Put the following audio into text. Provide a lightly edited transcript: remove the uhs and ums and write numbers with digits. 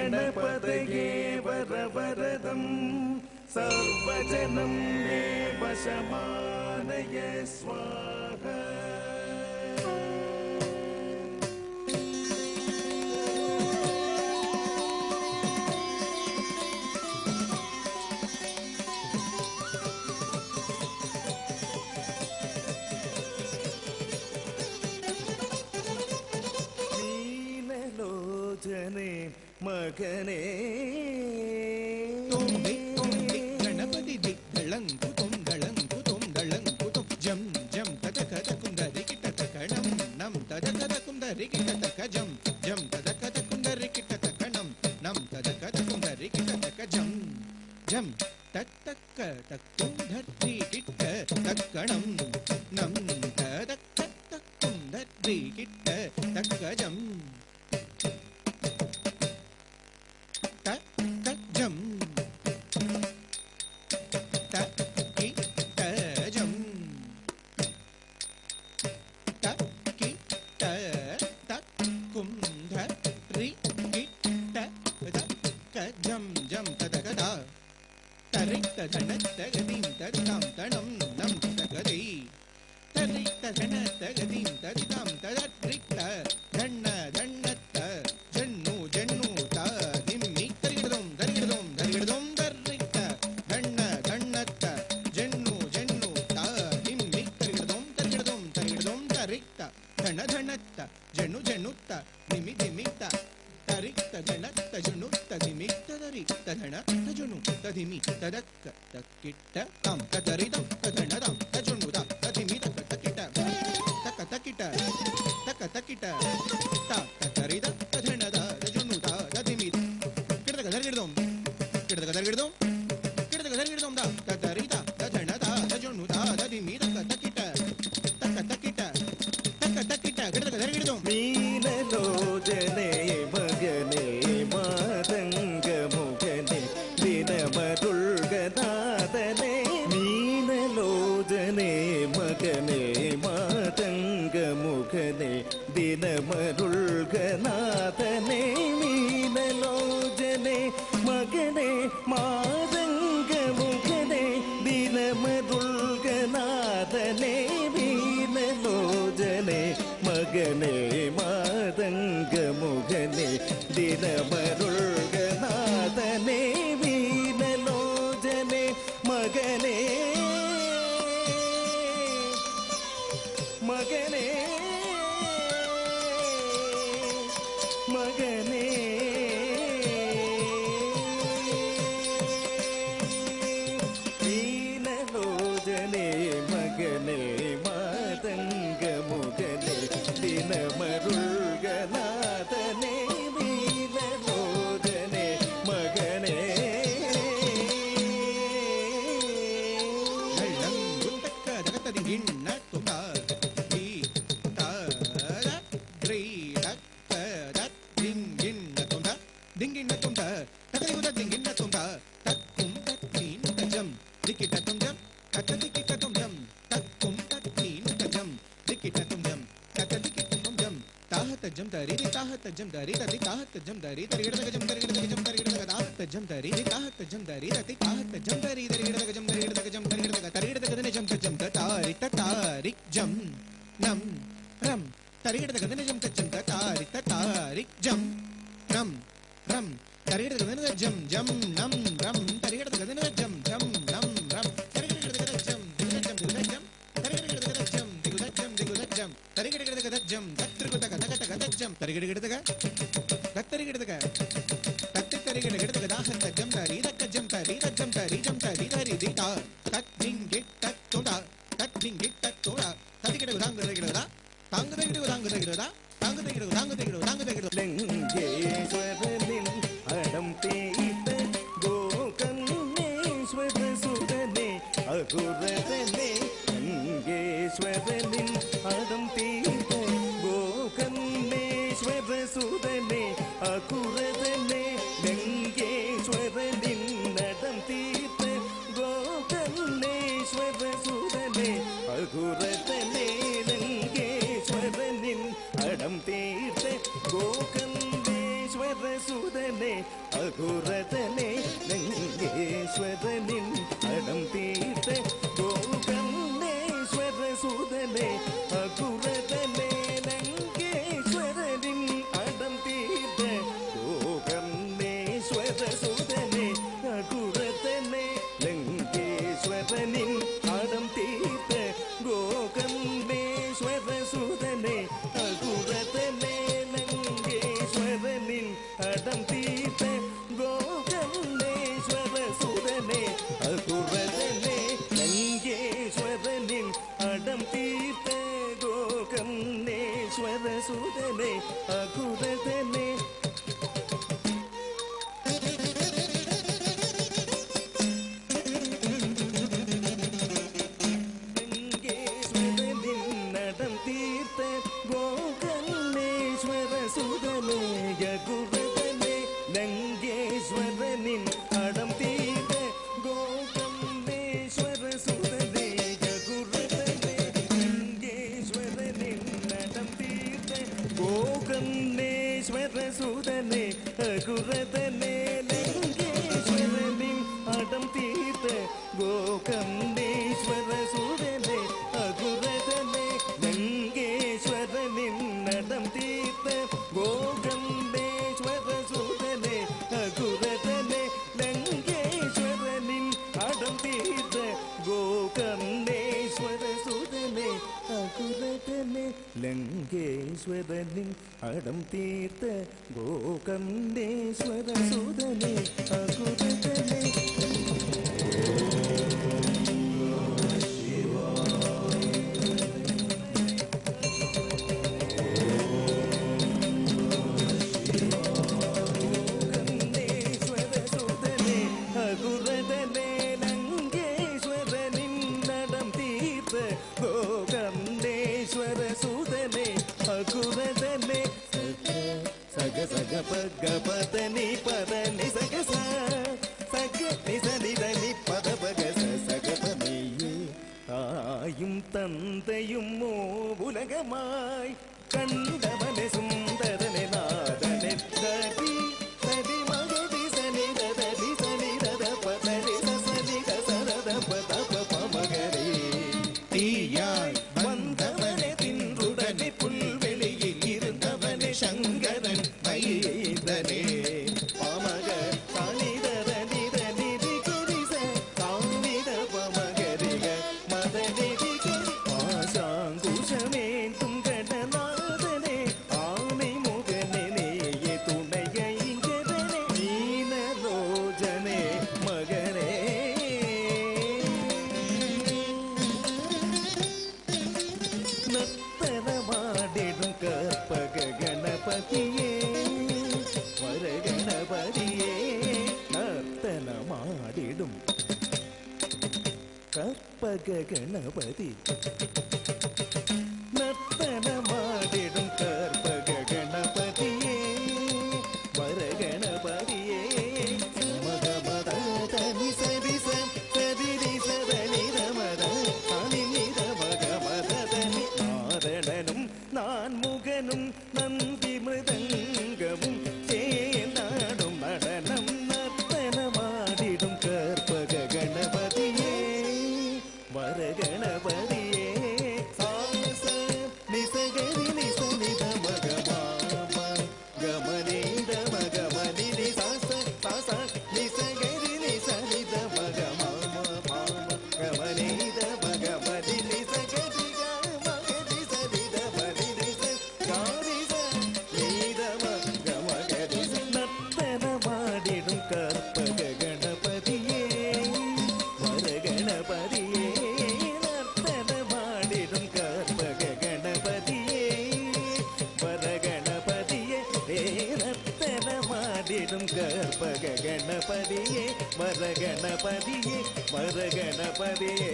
गणपतये वरवरदं सर्वजनं मे वशमानय स्वाहा। मगने गणपति दिग्गळंकु तुंगळंकु तुंगळंकु तुं जम जम तदकद कुंदरिकिटतकणं नं तदकद कुंदरिकिटतक जम जम तदकद कुंदरिकिटतक नं नं तदकद कुंदरिकिटतक जम जम तत्तक तक्कुंदरिकिट तक्कणं नं तदकद कुंदरिकिट तक्क जम गोकर्णेश्वर सुदने சுதனே அகுரதனே லங்கேஸ்வரனின் அடம் தீர்த்த கோகர்ணேஸ்வர சுதனே அகுரதனே லங்கேஸ்வரனின் அடம் தீர்த்த கோகர்ணேஸ்வர சுதனே அகுரதனே லங்கேஸ்வரனின் அடம் தீர்த்த கோகர்ணேஸ்வர சுதனே அகுரதனே லங்கேஸ்வரனின் அடம் தீர்த்த கோகர்ணேஸ்வர சுதனே அகுரதனே லங்கேஸ்வரனின் அடம் தீர்த்த கோகர்ணேஸ்வர சுதனே அகுரதனே லங்கேஸ்வரனின் அடம் தீர்த்த கோகர்ணேஸ்வர சுதனே குருதனே லங்கேஸ்வரனின் அடம் தீர்த்த கோகர்ணேஸ்வர சுதனே குருதனே லங்கேஸ்வரனின் அடம் தீர்த்த கோகர்ணேஸ்வர சுதனே குருதனே லங்கேஸ்வரனின் அடம் தீர்த்த கோகர்ணேஸ்வர சுதனே அகுரதனே லங்கேஸ்வரனின் அடம் தீர்த்த கோகர்ணேஸ்வர சுதனே அகுரதனே லங்கேஸ்வரனின் அடம் தீர்த்த கோகர்ணேஸ்வர சுதனே அகுரதனே கோகர்ணேஸ்வர சுதனே அகுரதனே சக சக பக பதனி பதனி சக சக நிசனிதனி பத பக சகதனியே தாயும் தந்தையும் உலகமாய் கண்டவனே சுந்தரனே நாதனே தடி தடி மகதி சனி ததி சனி தத பதனி சனி தசரத பத பமகரே தீயாய் வந்தவனே தின்றுடனே புல்வெளியில் இருந்தவனே சங்கரன் மைந்தனே பமக சானிதர நித நிதி கிரிச சானித பமகரிக மத நிதி கிரி ஆசாங்குஷமே துங்கடநாதனே ஆனை முகனே நேயே துணையை இங்கதனே நீனலோஜனே மகனே நர்த்தனமாடிடும் கற்பக கணபதியே வர கணபதியே நர்த்தனமாடிடும் கற்பக கணபதி நர்த்தனமாடிடும் கற்பக கணபதியே வர கணபதியே மத மத தனி சரி சரி சதனி மத அனி நித மக மத தனி நாரணனும் நான் முகனும் நந்தி மிருதங்கமும் சேனாடும் நடனம் நர்த்தனமாடிடும் கற்பக கணபதியே வர கணபதியே சாச நிசகரி நிசனித மக மாம கமனித மக மனிதி சாச சாச நிசகரி நிசனித மக மாம மாம கமனித மக மனிதி சகரி மகதி சனித மனிதி காரிச நீத மக மகதி நர்த்தனமாடிடும் கற்பக கணபதியே வர கணபதியே நர்த்தனமாடிடும் கற்பக கணபதியே வர கணபதியே நர்த்தனமாடிடும் கற்பக கணபதியே வர கணபதியே வர கணபதியே